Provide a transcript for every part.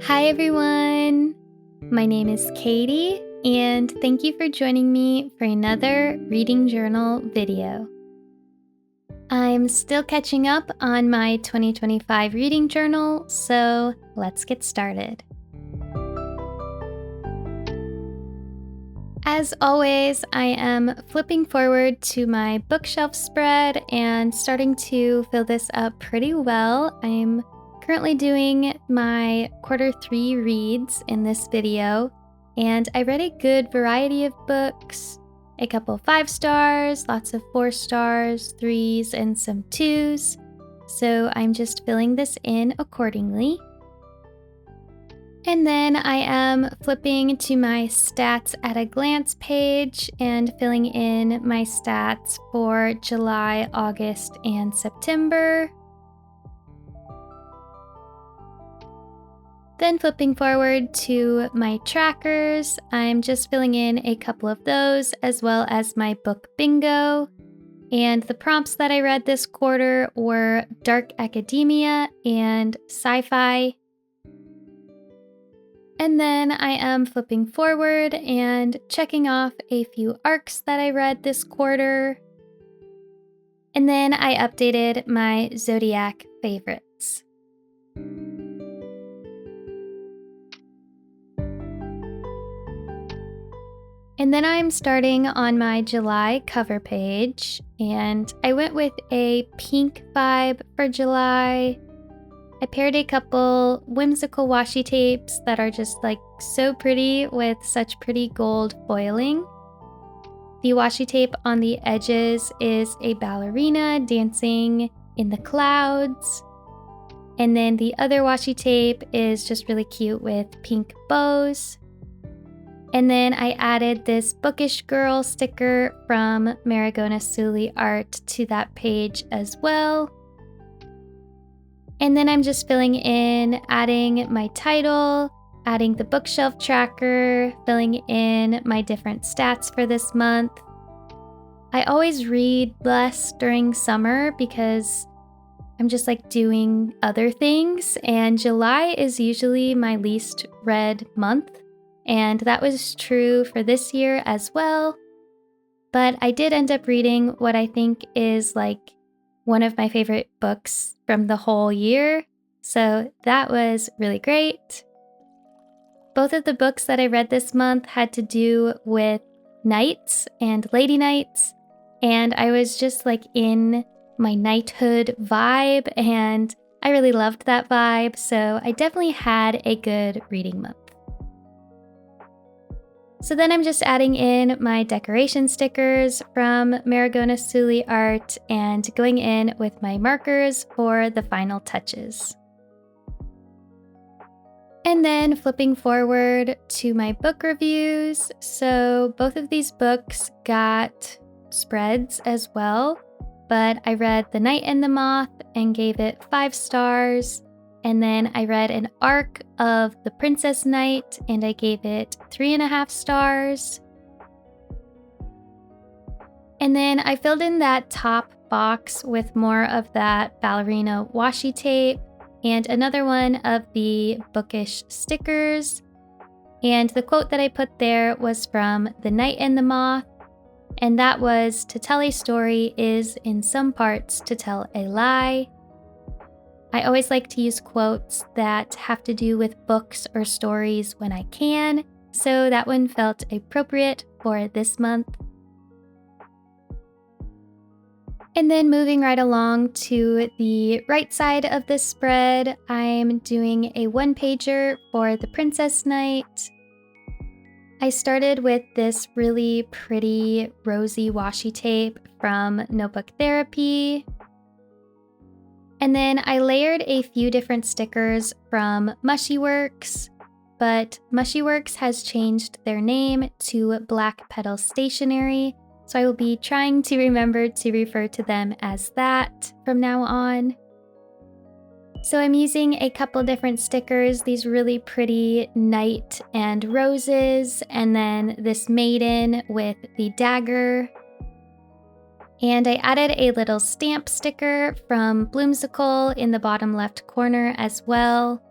Hi everyone! My name is Katie, and thank you for joining me for another reading journal video. I'm still catching up on my 2025 reading journal, so let's get started. As always, I am flipping forward to my bookshelf spread and starting to fill this up pretty well. I'm currently doing my Q3 reads in this video, and I read a good variety of books, a couple 5 stars, lots of 4 stars, 3s, and some 2s, so I'm just filling this in accordingly. And then I am flipping to my stats at a glance page and filling in my stats for July, August, and September. Then flipping forward to my trackers, I'm just filling in a couple of those as well as my book bingo. And the prompts that I read this quarter were dark academia and sci-fi. And then I am flipping forward and checking off a few arcs that I read this quarter. And then I updated my Zodiac favorites. And then I'm starting on my July cover page, and I went with a pink vibe for July. I paired a couple whimsical washi tapes that are just so pretty with such pretty gold foiling. The washi tape on the edges is a ballerina dancing in the clouds. And then the other washi tape is just really cute with pink bows. And then I added this bookish girl sticker from Marigona Sully Art to that page as well. And then I'm just filling in, adding my title, adding the bookshelf tracker, filling in my different stats for this month. I always read less during summer because I'm just doing other things, and July is usually my least read month, and that was true for this year as well. But I did end up reading what I think is one of my favorite books from the whole year, so that was really great. Both of the books that I read this month had to do with knights and lady knights, and I was just in my knighthood vibe, and I really loved that vibe, so I definitely had a good reading month. So then I'm just adding in my decoration stickers from Marigona Sully Art and going in with my markers for the final touches. And then flipping forward to my book reviews. So both of these books got spreads as well, but I read The Knight and the Moth and gave it 5 stars. And then I read an arc of The Princess Knight and I gave it 3.5 stars. And then I filled in that top box with more of that ballerina washi tape and another one of the bookish stickers. And the quote that I put there was from The Knight and the Moth, and that was, "To tell a story is in some parts to tell a lie." I always like to use quotes that have to do with books or stories when I can, so that one felt appropriate for this month. And then moving right along to the right side of this spread, I'm doing a 1-pager for The Princess Knight. I started with this really pretty rosy washi tape from Notebook Therapy. And then I layered a few different stickers from Mushyworks, but Mushyworks has changed their name to Black Petal Stationery, so I will be trying to remember to refer to them as that from now on. So I'm using a couple different stickers, these really pretty knight and roses, and then this maiden with the dagger. And I added a little stamp sticker from Bloomsicle in the bottom left corner as well.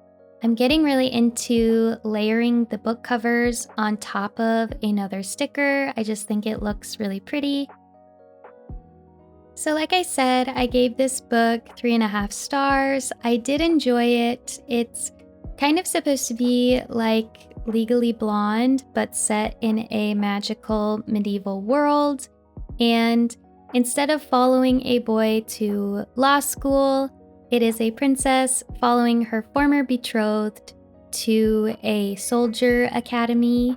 I'm getting really into layering the book covers on top of another sticker. I just think it looks really pretty. So like I said, I gave this book 3.5 stars. I did enjoy it. It's kind of supposed to be like Legally Blonde, but set in a magical medieval world. And instead of following a boy to law school, it is a princess following her former betrothed to a soldier academy.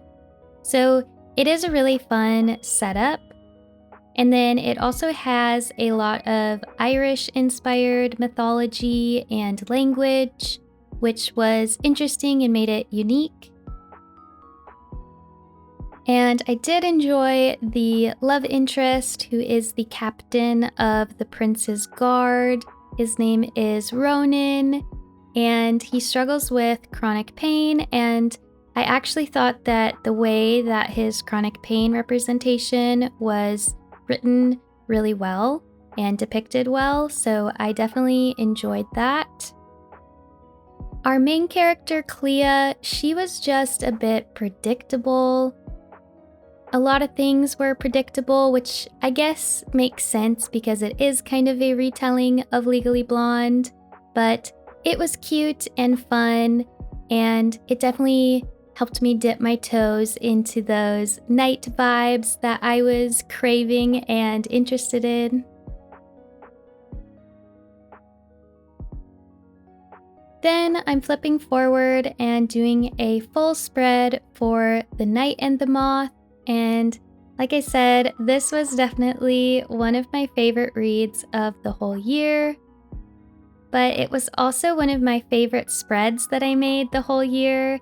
So it is a really fun setup. And then it also has a lot of Irish-inspired mythology and language, which was interesting and made it unique. And I did enjoy the love interest, who is the captain of the prince's guard. His name is Ronan, and he struggles with chronic pain, and I actually thought that the way that his chronic pain representation was written really well and depicted well, so I definitely enjoyed that. Our main character, Clea, she was just a bit predictable. A lot of things were predictable, which I guess makes sense because it is kind of a retelling of Legally Blonde, but it was cute and fun, and it definitely helped me dip my toes into those night vibes that I was craving and interested in. Then I'm flipping forward and doing a full spread for The Night and the Moth, and like I said, this was definitely one of my favorite reads of the whole year, but it was also one of my favorite spreads that I made the whole year.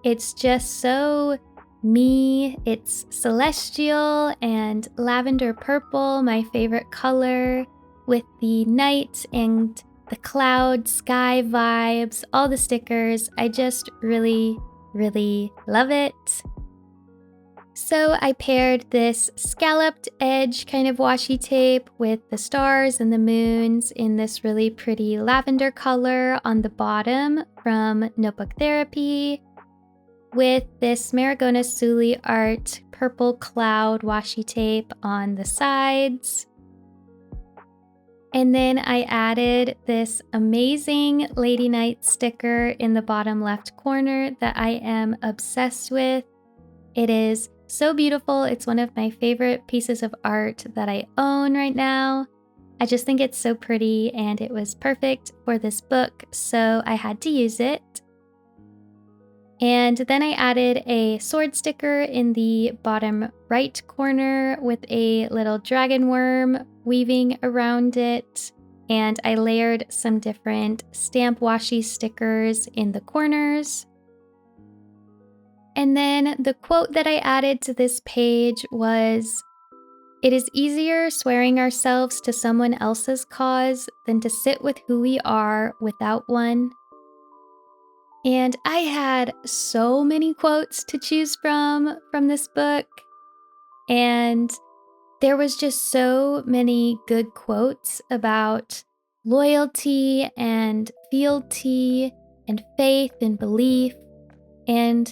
It's just so me. It's celestial and lavender purple, my favorite color, with the night and the cloud sky vibes, all the stickers. I just really, really love it. So I paired this scalloped edge kind of washi tape with the stars and the moons in this really pretty lavender color on the bottom from Notebook Therapy, with this Maragona Suli art purple cloud washi tape on the sides. And then I added this amazing Lady Night sticker in the bottom left corner that I am obsessed with. It is so beautiful. It's one of my favorite pieces of art that I own right now. I just think it's so pretty and it was perfect for this book, so I had to use it. And then I added a sword sticker in the bottom right corner with a little dragon worm weaving around it. And I layered some different stamp washi stickers in the corners. And then the quote that I added to this page was, "It is easier swearing ourselves to someone else's cause than to sit with who we are without one." And I had so many quotes to choose from this book, and there was just so many good quotes about loyalty and fealty and faith and belief. And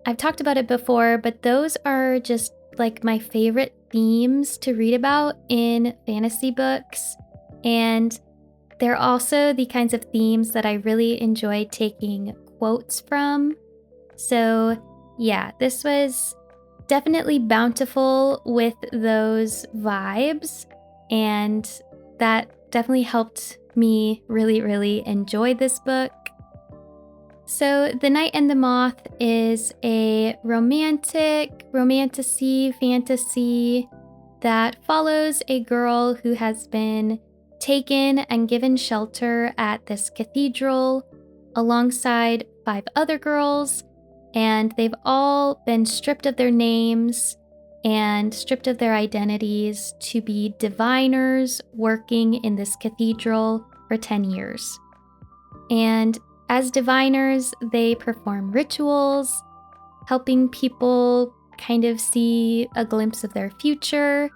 I've talked about it before, but those are just like my favorite themes to read about in fantasy books. And they're also the kinds of themes that I really enjoy taking quotes from. So yeah, this was definitely bountiful with those vibes, and that definitely helped me really, really enjoy this book. So The Night and the Moth is a romantasy fantasy that follows a girl who has been taken and given shelter at this cathedral alongside 5 other girls, and they've all been stripped of their names and stripped of their identities to be diviners working in this cathedral for 10 years. And as diviners, they perform rituals, helping people kind of see a glimpse of their future.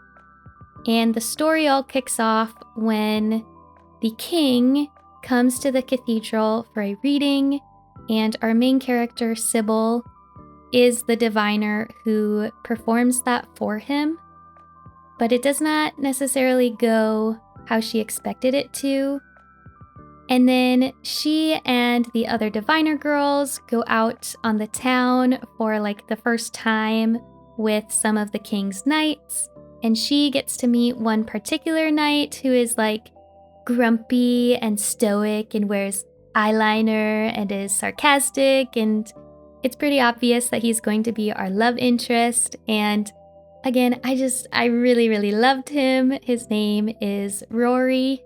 And the story all kicks off when the king comes to the cathedral for a reading, and our main character, Sybil, is the diviner who performs that for him, but it does not necessarily go how she expected it to. And then she and the other diviner girls go out on the town for like the first time with some of the king's knights, and she gets to meet one particular knight who is like grumpy and stoic and wears eyeliner and is sarcastic, and it's pretty obvious that he's going to be our love interest. And again, I really loved him. His name is Rory.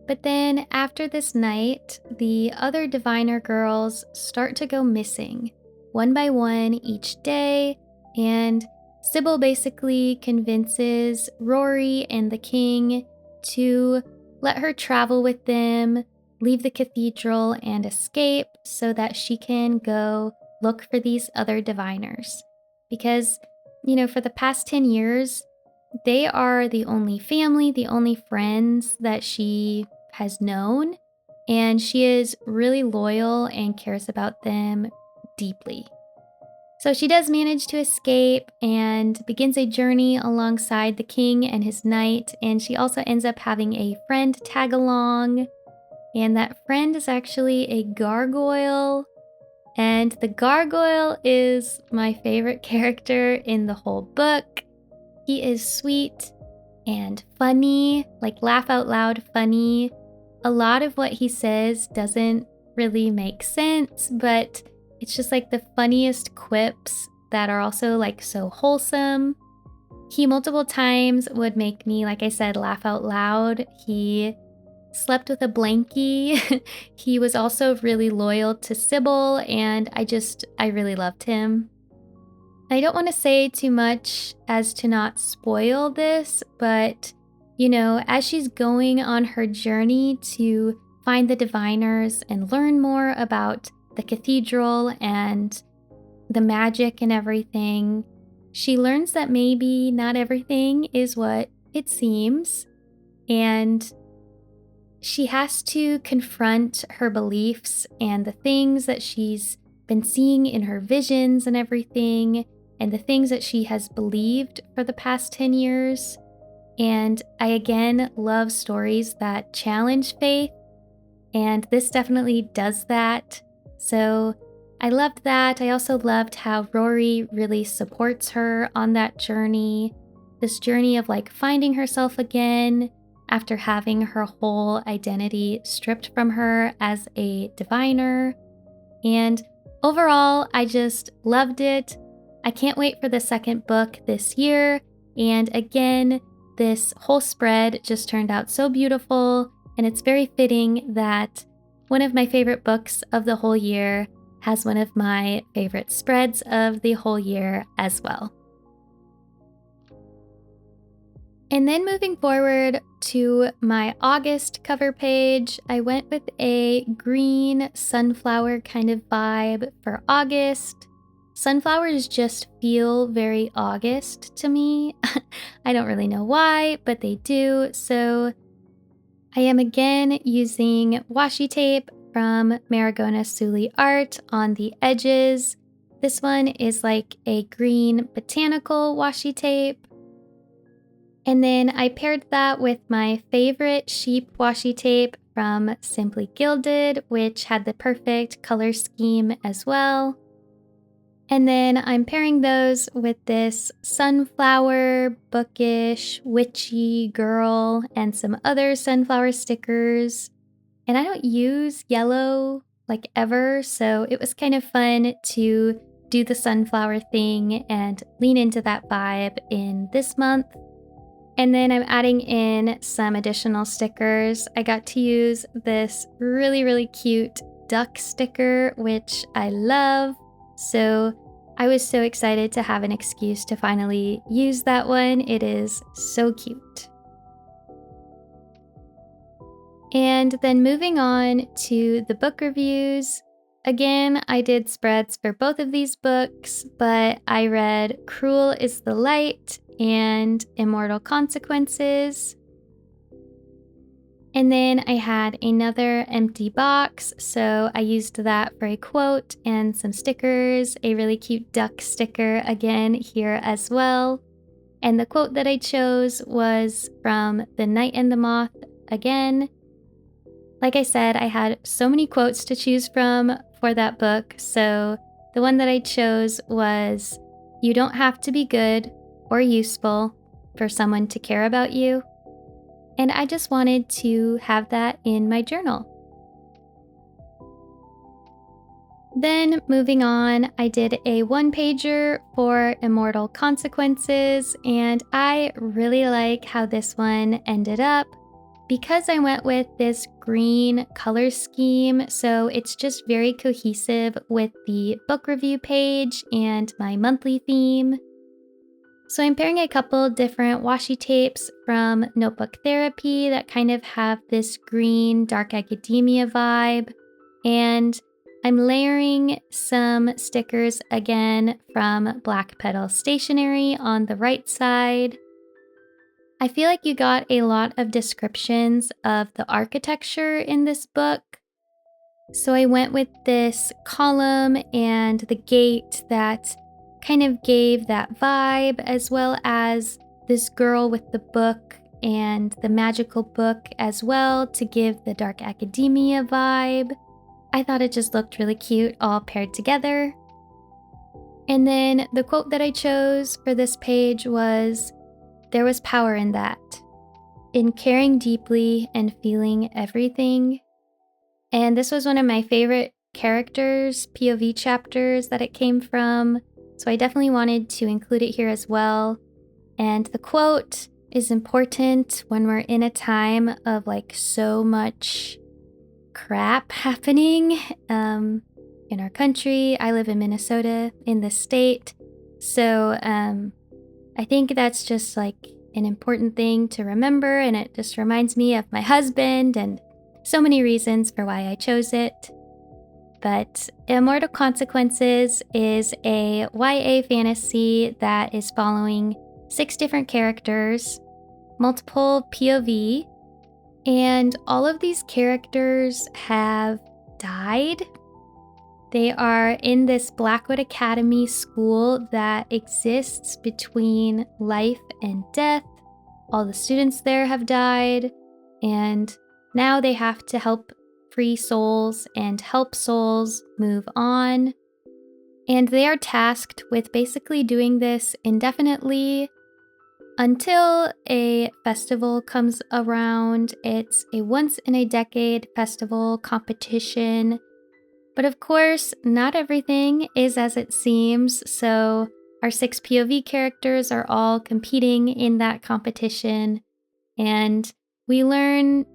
But then after this night, the other diviner girls start to go missing, one by one each day, and Sybil basically convinces Rory and the king to let her travel with them, leave the cathedral, and escape so that she can go look for these other diviners. Because, for the past 10 years, they are the only family, the only friends that she has known, and she is really loyal and cares about them deeply. So she does manage to escape and begins a journey alongside the king and his knight, and she also ends up having a friend tag along, and that friend is actually a gargoyle, and the gargoyle is my favorite character in the whole book. He is sweet and funny, like laugh out loud funny. A lot of what he says doesn't really make sense, but it's just like the funniest quips that are also like so wholesome. He multiple times would make me, like I said, laugh out loud. He slept with a blankie. He was also really loyal to Sybil, and I really loved him. I don't want to say too much as to not spoil this, but as she's going on her journey to find the diviners and learn more about the cathedral and the magic and everything, she learns that maybe not everything is what it seems, and she has to confront her beliefs and the things that she's been seeing in her visions and everything, and the things that she has believed for the past 10 years. And I again love stories that challenge faith, and this definitely does that. So I loved that. I also loved how Rory really supports her on that journey, this journey of like finding herself again after having her whole identity stripped from her as a diviner. And overall, I just loved it. I can't wait for the second book this year. And again, this whole spread just turned out so beautiful, and it's very fitting that one of my favorite books of the whole year has one of my favorite spreads of the whole year as well. And then moving forward to my August cover page, I went with a green sunflower kind of vibe for August. Sunflowers just feel very August to me. I don't really know why, but they do. So I am again using washi tape from Marigona Suli Art on the edges. This one is like a green botanical washi tape. And then I paired that with my favorite sheep washi tape from Simply Gilded, which had the perfect color scheme as well. And then I'm pairing those with this sunflower, bookish, witchy girl, and some other sunflower stickers. And I don't use yellow like ever, so it was kind of fun to do the sunflower thing and lean into that vibe in this month. And then I'm adding in some additional stickers. I got to use this really cute duck sticker, which I love. So I was so excited to have an excuse to finally use that one. It is so cute. And then moving on to the book reviews. Again, I did spreads for both of these books, but I read Cruel is the Light and Immortal Consequences. And then I had another empty box, so I used that for a quote and some stickers, a really cute duck sticker again here as well. And the quote that I chose was from The Night and the Moth again. Like I said, I had so many quotes to choose from for that book, so the one that I chose was, "You don't have to be good or useful for someone to care about you." And I just wanted to have that in my journal. Then moving on, I did a one-pager for Immortal Consequences, and I really like how this one ended up because I went with this green color scheme, so it's just very cohesive with the book review page and my monthly theme. So I'm pairing a couple different washi tapes from Notebook Therapy that kind of have this green dark academia vibe, and I'm layering some stickers again from Black Petal Stationery on the right side. I feel like you got a lot of descriptions of the architecture in this book, so I went with this column and the gate that kind of gave that vibe, as well as this girl with the book and the magical book as well to give the dark academia vibe. I thought it just looked really cute all paired together. And then the quote that I chose for this page was, "There was power in that, in caring deeply and feeling everything." And this was one of my favorite characters' POV chapters that it came from, so I definitely wanted to include it here as well. And the quote is important when we're in a time of so much crap happening in our country. I live in Minnesota, in the state, so I think that's just an important thing to remember, and it just reminds me of my husband and so many reasons for why I chose it. But Immortal Consequences is a YA fantasy that is following 6 different characters, multiple POV, and all of these characters have died. They are in this Blackwood Academy school that exists between life and death. All the students there have died, and now they have to help free souls and help souls move on. And they are tasked with basically doing this indefinitely until a festival comes around. It's a once-in-a-decade festival competition. But of course, not everything is as it seems, so our 6 POV characters are all competing in that competition, and we learn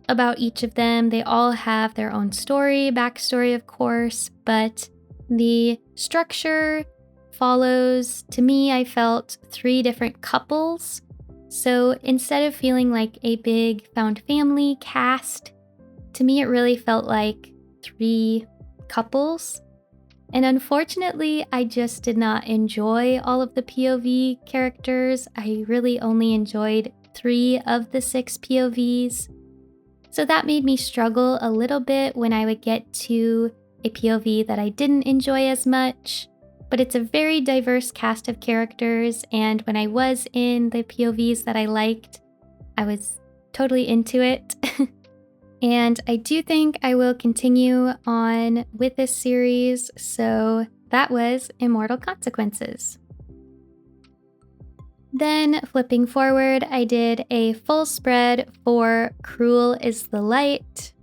about each of them. They all have their own backstory of course, but the structure follows, to me, I felt 3 different couples. So instead of feeling like a big found family cast, to me it really felt like 3 couples. And unfortunately, I just did not enjoy all of the POV characters. I really only enjoyed 3 of the 6 POVs. So that made me struggle a little bit when I would get to a POV that I didn't enjoy as much. But it's a very diverse cast of characters, and when I was in the POVs that I liked, I was totally into it. And I do think I will continue on with this series, so that was Immortal Consequences. Then, flipping forward, I did a full spread for Cruel is the Light.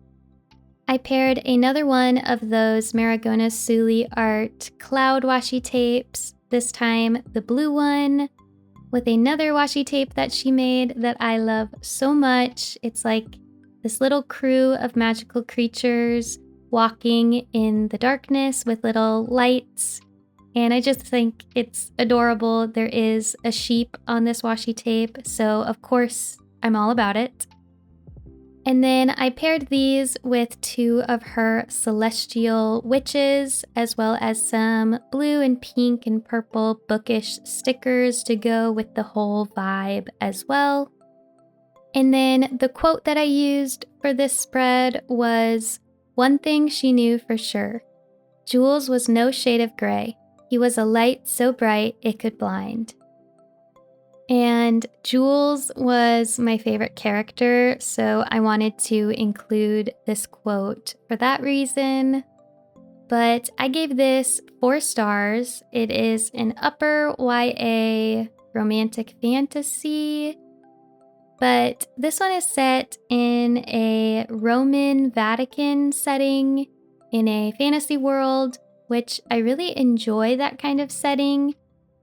I paired another one of those Maragona Suli art cloud washi tapes, this time the blue one, with another washi tape that she made that I love so much. It's like this little crew of magical creatures walking in the darkness with little lights. And I just think it's adorable. There is a sheep on this washi tape, so of course I'm all about it. And then I paired these with 2 of her celestial witches, as well as some blue and pink and purple bookish stickers to go with the whole vibe as well. And then the quote that I used for this spread was, "One thing she knew for sure. Jules was no shade of gray. He was a light so bright it could blind." And Jules was my favorite character, so I wanted to include this quote for that reason. But I gave this 4 stars. It is an upper YA romantic fantasy, but this one is set in a Roman Vatican setting in a fantasy world, which I really enjoy that kind of setting.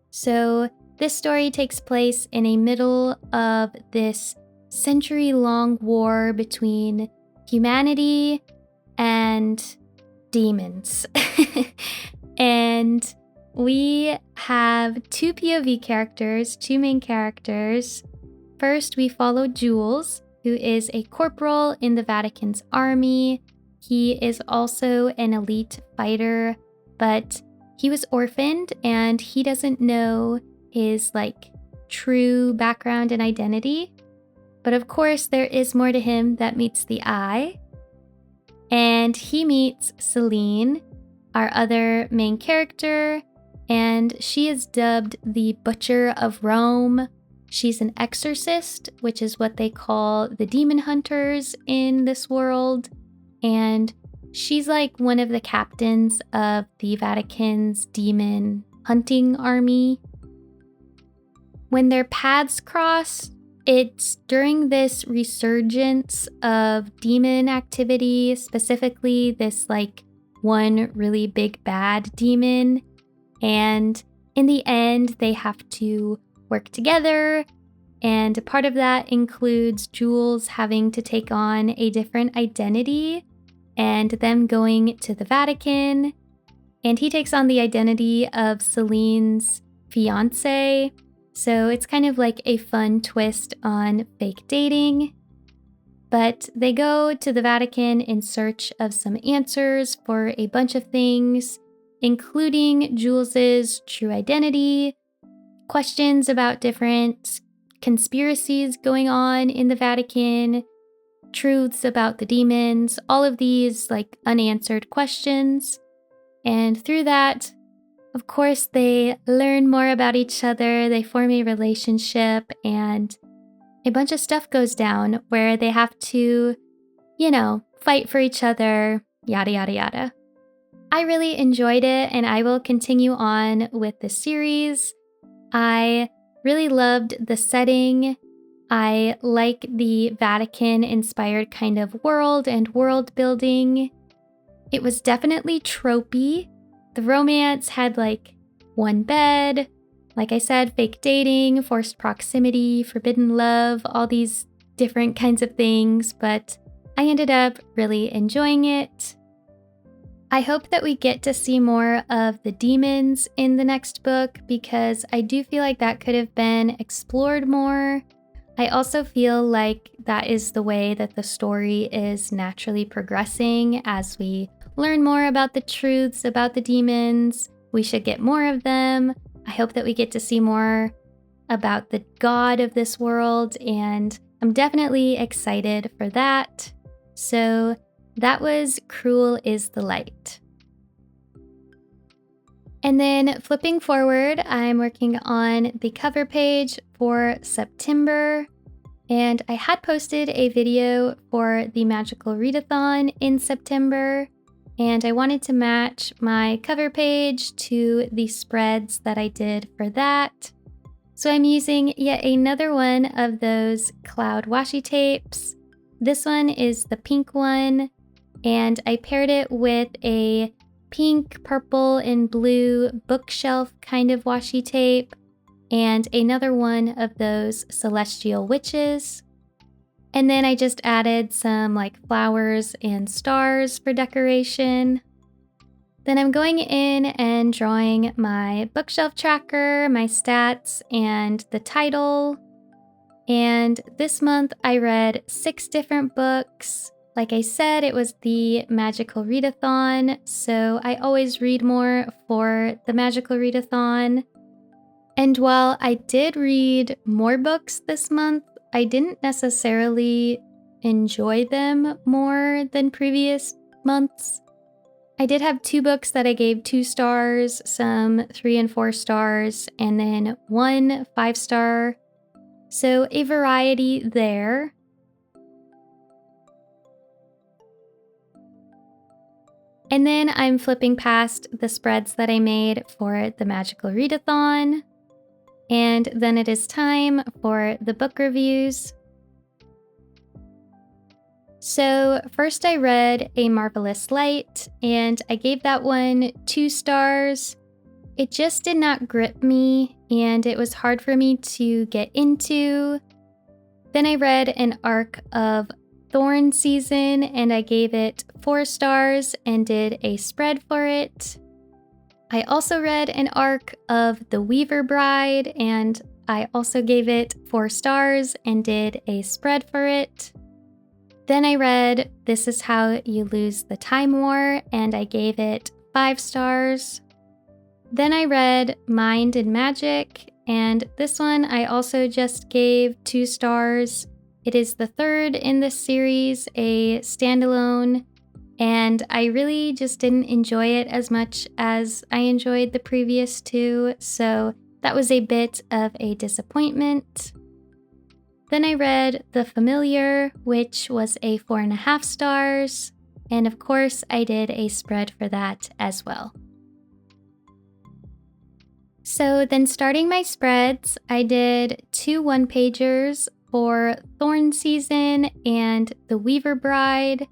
So this story takes place in the middle of this century-long war between humanity and demons. And we have 2 POV characters, 2 main characters. First, we follow Jules, who is a corporal in the Vatican's army. He is also an elite fighter, but he was orphaned and he doesn't know his true background and identity. But of course, there is more to him that meets the eye. And he meets Celine, our other main character, and she is dubbed the Butcher of Rome. She's an exorcist, which is what they call the demon hunters in this world. And she's like one of the captains of the Vatican's demon hunting army. When their paths cross, it's during this resurgence of demon activity, specifically this one really big bad demon. And in the end, they have to work together. And part of that includes Jules having to take on a different identity and them going to the Vatican. And he takes on the identity of Celine's fiance. So it's kind of like a fun twist on fake dating. But they go to the Vatican in search of some answers for a bunch of things, including Jules's true identity, questions about different conspiracies going on in the Vatican, truths about the demons, all of these unanswered questions. And through that, of course, they learn more about each other, they form a relationship, and a bunch of stuff goes down where they have to, fight for each other, yada, yada, yada. I really enjoyed it, and I will continue on with the series. I really loved the setting. I like the Vatican-inspired kind of world and world building. It was definitely tropey. The romance had one bed, like I said, fake dating, forced proximity, forbidden love, all these different kinds of things, but I ended up really enjoying it. I hope that we get to see more of the demons in the next book because I do feel like that could have been explored more. I also feel like that is the way that the story is naturally progressing as we learn more about the truths about the demons. We should get more of them. I hope that we get to see more about the god of this world, and I'm definitely excited for that. So that was Cruel is the Light. And then flipping forward, I'm working on the cover page for September, and I had posted a video for the Magical Readathon in September, and I wanted to match my cover page to the spreads that I did for that. So I'm using yet another one of those cloud washi tapes. This one is the pink one, and I paired it with a pink, purple, and blue bookshelf kind of washi tape, and another one of those celestial witches. And then I just added some flowers and stars for decoration. Then I'm going in and drawing my bookshelf tracker, my stats, and the title. And this month I read 6 different books. Like I said, it was the Magical Readathon, so I always read more for the Magical Readathon. And while I did read more books this month, I didn't necessarily enjoy them more than previous months. I did have 2 books that I gave 2 stars, some 3 and 4 stars, and then 1 5-star. So a variety there. And then I'm flipping past the spreads that I made for the Magical Readathon. And then it is time for the book reviews. So first I read A Marvelous Light, and I gave that one 2 stars. It just did not grip me, and it was hard for me to get into. Then I read an arc of Thorn season, and I gave it 4 stars and did a spread for it. I also read an arc of The Weaver Bride, and I also gave it 4 stars and did a spread for it. Then I read This Is How You Lose the Time War, and I gave it 5 stars. Then I read Mind and Magic, and this one I also just gave 2 stars. It is the 3rd in this series, a standalone, and I really just didn't enjoy it as much as I enjoyed the previous 2, so that was a bit of a disappointment. Then I read The Familiar, which was a 4.5 stars, and of course I did a spread for that as well. So then starting my spreads, I did 2 one-pagers for Thorn season and The Weaver Bride.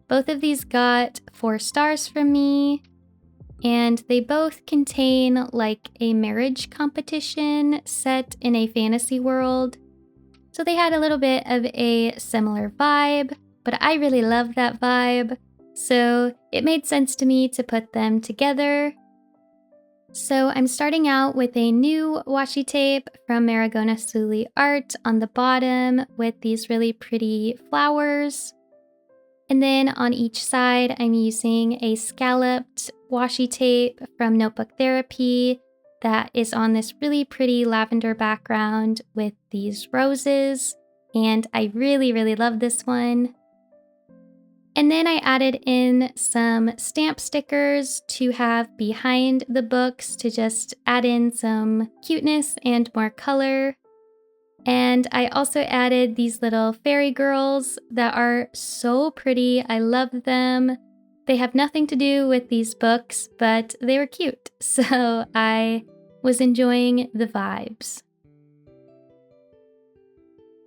Both of these got 4 stars from me, and they both contain like a marriage competition set in a fantasy world. So they had a little bit of a similar vibe, but I really loved that vibe, so it made sense to me to put them together. So I'm starting out with a new washi tape from Maragona Suli Art on the bottom with these really pretty flowers. And then on each side, I'm using a scalloped washi tape from Notebook Therapy that is on this really pretty lavender background with these roses. And I really, really love this one. And then I added in some stamp stickers to have behind the books to just add in some cuteness and more color. And I also added these little fairy girls that are so pretty. I love them. They have nothing to do with these books, but they were cute. So I was enjoying the vibes.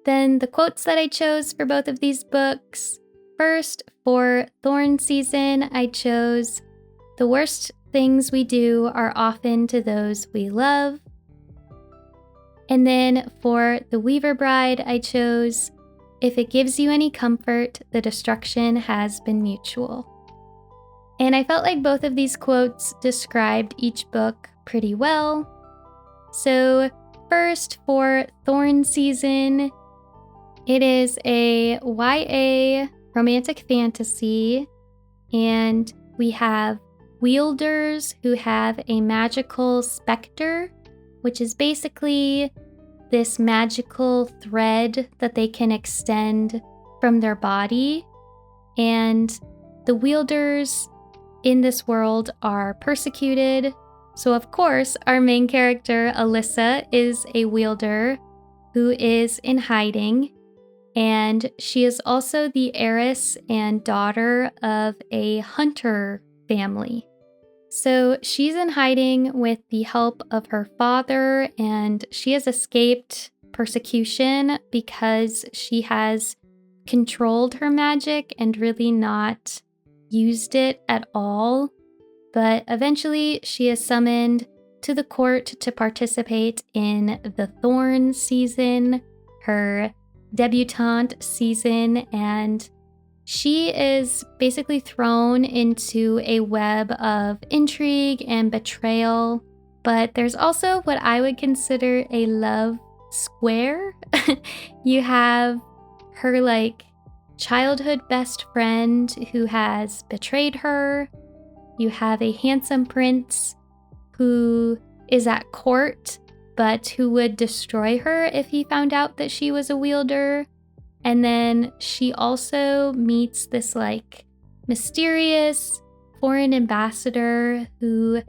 Then the quotes that I chose for both of these books. First, for Thorn season, I chose, "The worst things we do are often to those we love." And then for The Weaver Bride, I chose, "If it gives you any comfort, the destruction has been mutual." And I felt like both of these quotes described each book pretty well. So first, for Thorn season, it is a YA romantic fantasy, and we have wielders who have a magical specter, which is basically this magical thread that they can extend from their body. And the wielders in this world are persecuted. So of course, our main character, Alyssa, is a wielder who is in hiding. And she is also the heiress and daughter of a hunter family. So she's in hiding with the help of her father, and she has escaped persecution because she has controlled her magic and really not used it at all. But eventually she is summoned to the court to participate in the Thorn season, her debutante season, and she is basically thrown into a web of intrigue and betrayal. But there's also what I would consider a love square. You have her like childhood best friend who has betrayed her. You have a handsome prince who is at court but who would destroy her if he found out that she was a wielder. And then she also meets this like mysterious foreign ambassador who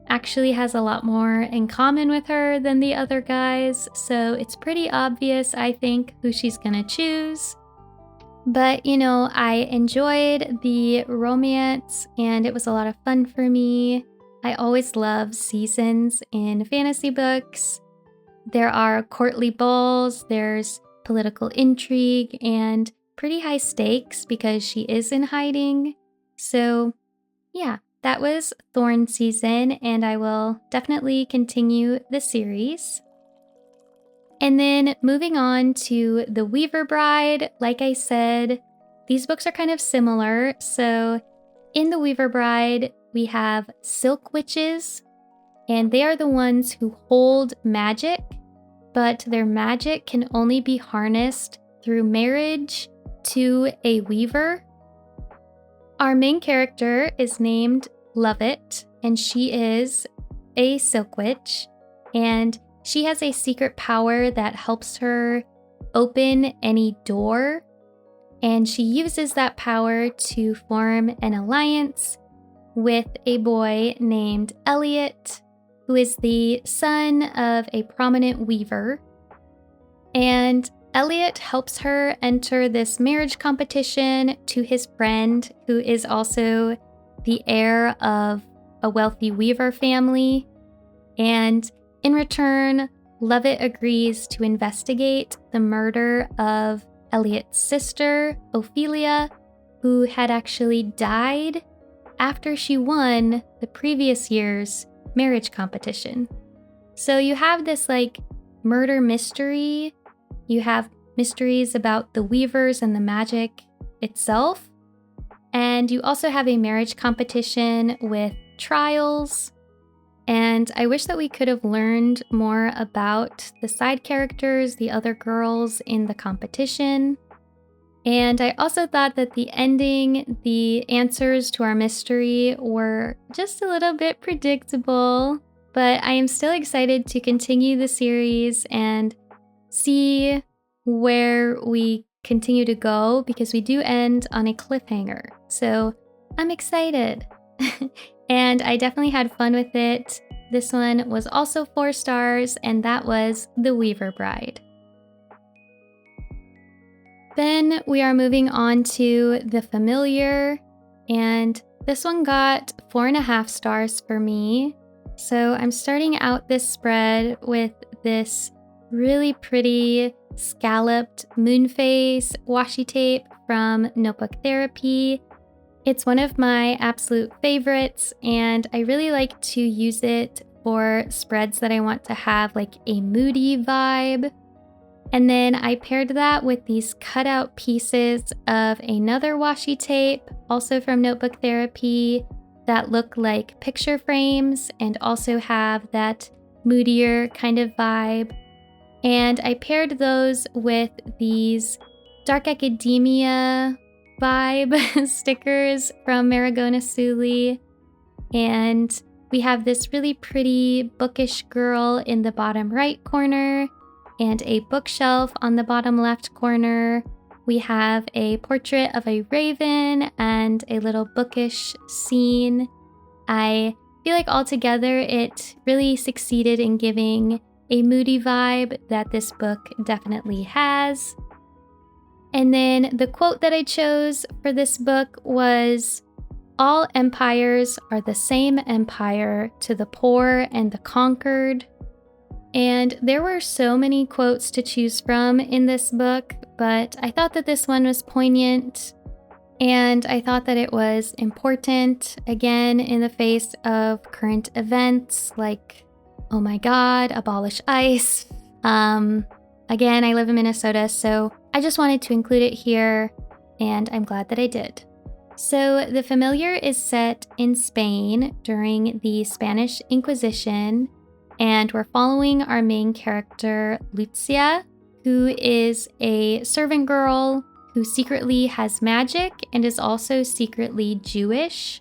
actually has a lot more in common with her than the other guys. So it's pretty obvious, I think, who she's gonna choose. But, I enjoyed the romance and it was a lot of fun for me. I always love seasons in fantasy books. There are courtly balls, there's political intrigue, and pretty high stakes because she is in hiding. So, yeah, that was Thorn season, and I will definitely continue the series. And then moving on to The Weaver Bride, like I said, these books are kind of similar. So in The Weaver Bride, we have silk witches, and they are the ones who hold magic, but their magic can only be harnessed through marriage to a weaver. Our main character is named Lovett, and she is a silk witch, and she has a secret power that helps her open any door, and she uses that power to form an alliance with a boy named Elliot, who is the son of a prominent weaver. And Elliot helps her enter this marriage competition to his friend, who is also the heir of a wealthy weaver family. And in return, Lovett agrees to investigate the murder of Elliot's sister, Ophelia, who had actually died after she won the previous year's marriage competition. So you have this like murder mystery. You have mysteries about the weavers and the magic itself. And you also have a marriage competition with trials. And I wish that we could have learned more about the side characters, the other girls in the competition. And I also thought that the ending, the answers to our mystery were just a little bit predictable, but I am still excited to continue the series and see where we continue to go because we do end on a cliffhanger. So I'm excited. And I definitely had fun with it. This one was also 4 stars, and that was The Weaver Bride. Then we are moving on to The Familiar, and this one got 4.5 stars for me. So I'm starting out this spread with this really pretty scalloped moonface washi tape from Notebook Therapy. It's one of my absolute favorites, and I really like to use it for spreads that I want to have like a moody vibe. And then I paired that with these cutout pieces of another washi tape, also from Notebook Therapy, that look like picture frames and also have that moodier kind of vibe. And I paired those with these Dark Academia vibe stickers from Maragona Suli. And we have this really pretty bookish girl in the bottom right corner and a bookshelf on the bottom left corner. We have a portrait of a raven and a little bookish scene. I feel like altogether it really succeeded in giving a moody vibe that this book definitely has. And then the quote that I chose for this book was, "All empires are the same empire to the poor and the conquered." And there were so many quotes to choose from in this book, but I thought that this one was poignant, and I thought that it was important, again, in the face of current events like, oh my god, abolish ICE. Again, I live in Minnesota, so I just wanted to include it here, and I'm glad that I did. So The Familiar is set in Spain during the Spanish Inquisition, and we're following our main character, Lucia, who is a servant girl who secretly has magic and is also secretly Jewish.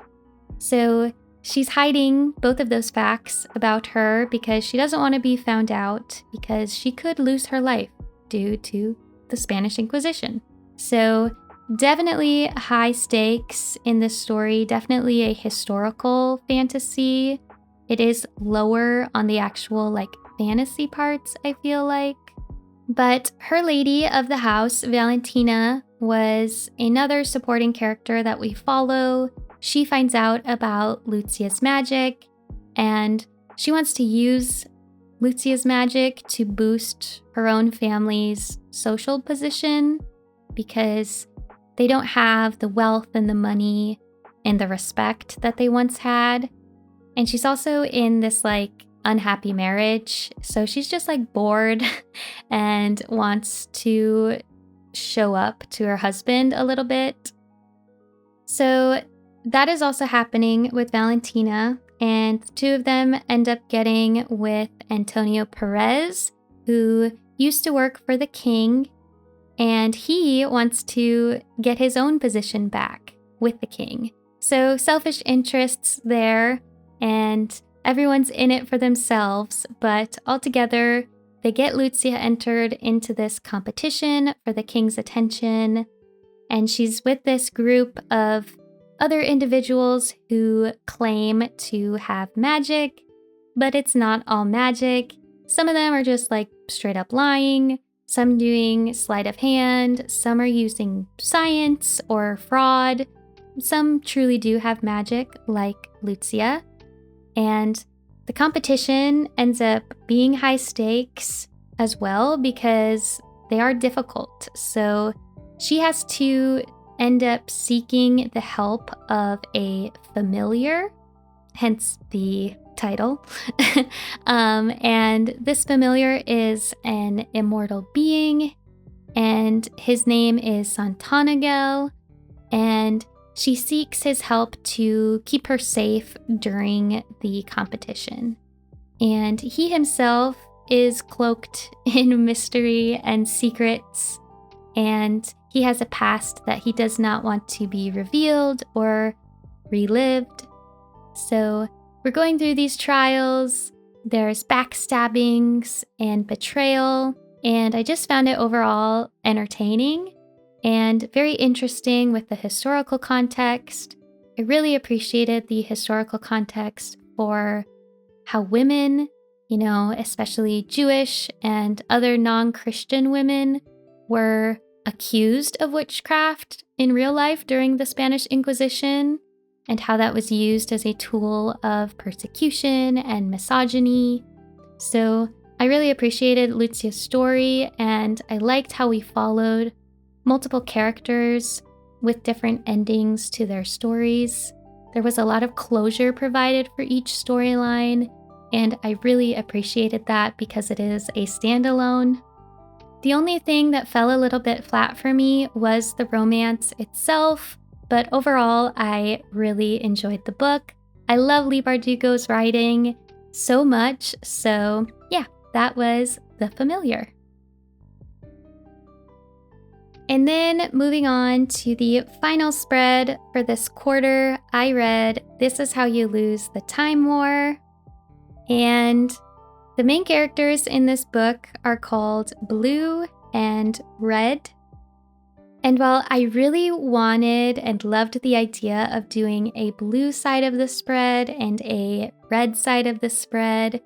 So she's hiding both of those facts about her because she doesn't want to be found out because she could lose her life due to the Spanish Inquisition. So definitely high stakes in this story, definitely a historical fantasy. It is lower on the actual fantasy parts, I feel like. But her lady of the house, Valentina, was another supporting character that we follow. She finds out about Lucia's magic, and she wants to use Lucia's magic to boost her own family's social position because they don't have the wealth and the money and the respect that they once had. And she's also in this unhappy marriage. So she's just bored and wants to show up to her husband a little bit. So that is also happening with Valentina, and the two of them end up getting with Antonio Perez, who used to work for the king, and he wants to get his own position back with the king. So selfish interests there, and everyone's in it for themselves, but altogether, they get Lucia entered into this competition for the king's attention, and she's with this group of other individuals who claim to have magic, but it's not all magic. Some of them are just straight up lying, some doing sleight of hand, some are using science or fraud, some truly do have magic, like Lucia. And the competition ends up being high stakes as well because they are difficult. So she has to end up seeking the help of a familiar, hence the title. And this familiar is an immortal being, and his name is Santanagel, and she seeks his help to keep her safe during the competition. And he himself is cloaked in mystery and secrets, and he has a past that he does not want to be revealed or relived. So we're going through these trials. There's backstabbings and betrayal, and I just found it overall entertaining and very interesting with the historical context. I really appreciated the historical context for how women, especially Jewish and other non-Christian women, were accused of witchcraft in real life during the Spanish Inquisition, and how that was used as a tool of persecution and misogyny. So I really appreciated Lucia's story, and I liked how we followed multiple characters with different endings to their stories. There was a lot of closure provided for each storyline, and I really appreciated that because it is a standalone. The only thing that fell a little bit flat for me was the romance itself, but overall, I really enjoyed the book. I love Leigh Bardugo's writing so much, so yeah, that was The Familiar. And then moving on to the final spread for this quarter, I read This Is How You Lose the Time War. And the main characters in this book are called Blue and Red. And while I really wanted and loved the idea of doing a blue side of the spread and a red side of the spread,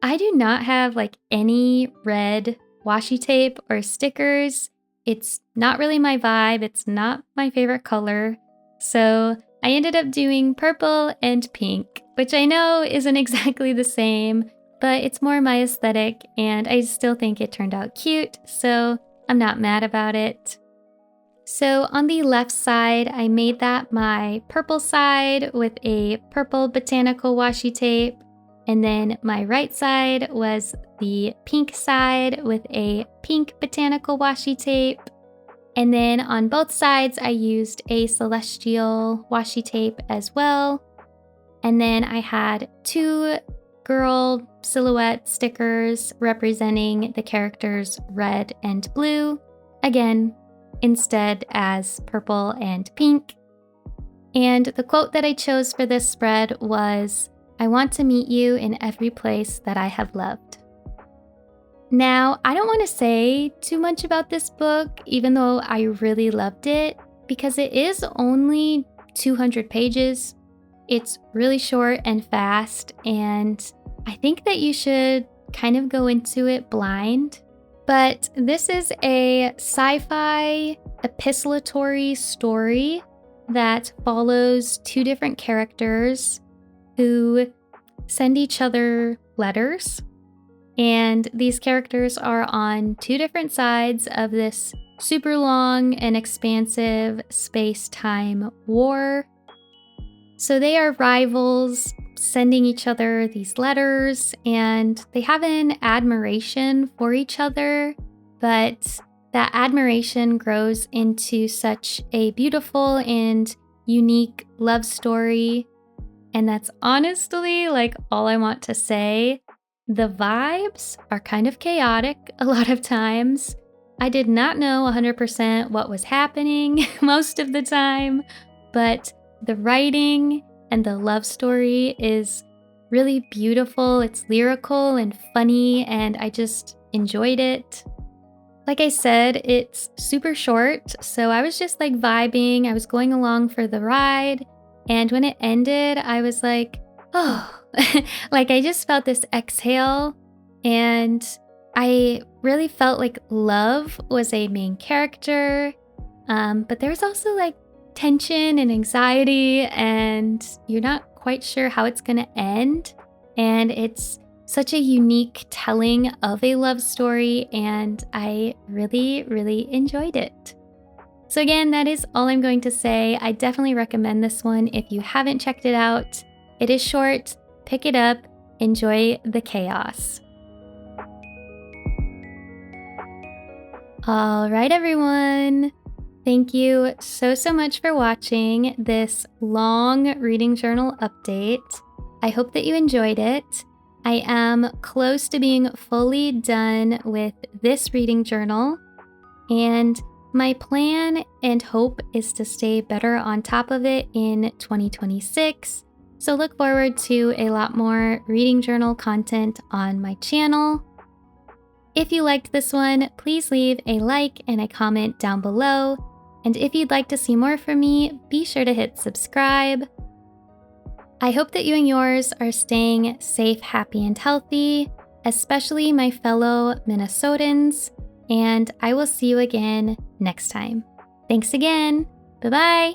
I do not have any red washi tape or stickers. It's not really my vibe. It's not my favorite color. So I ended up doing purple and pink, which I know isn't exactly the same, but it's more my aesthetic, and I still think it turned out cute, so I'm not mad about it. So on the left side, I made that my purple side with a purple botanical washi tape, and then my right side was the pink side with a pink botanical washi tape. And then on both sides, I used a celestial washi tape as well. And then I had two girl silhouette stickers representing the characters red and blue, again, instead as purple and pink. And the quote that I chose for this spread was, "I want to meet you in every place that I have loved." Now, I don't want to say too much about this book, even though I really loved it, because it is only 200 pages. It's really short and fast, and I think that you should kind of go into it blind. But this is a sci-fi epistolatory story that follows two different characters who send each other letters. And these characters are on two different sides of this super long and expansive space-time war. So they are rivals, sending each other these letters, and they have an admiration for each other, but that admiration grows into such a beautiful and unique love story. And that's honestly like all I want to say. The vibes are kind of chaotic a lot of times. I did not know 100% what was happening most of the time, but the writing and the love story is really beautiful. It's lyrical and funny, and I just enjoyed it. Like I said, it's super short, so I was just like vibing. I was going along for the ride, and when it ended, I was like, oh, like I just felt this exhale, and I really felt like love was a main character, but there was also like tension and anxiety, and you're not quite sure how it's gonna end. And it's such a unique telling of a love story, and I really, really enjoyed it. So again, that is all I'm going to say. I definitely recommend this one if you haven't checked it out. It is short, pick it up, enjoy the chaos. All right, everyone. Thank you so much for watching this long reading journal update. I hope that you enjoyed it. I am close to being fully done with this reading journal, and my plan and hope is to stay better on top of it in 2026. So look forward to a lot more reading journal content on my channel. If you liked this one, please leave a like and a comment down below. And if you'd like to see more from me, be sure to hit subscribe. I hope that you and yours are staying safe, happy, and healthy, especially my fellow Minnesotans, and I will see you again next time. Thanks again. Bye-bye.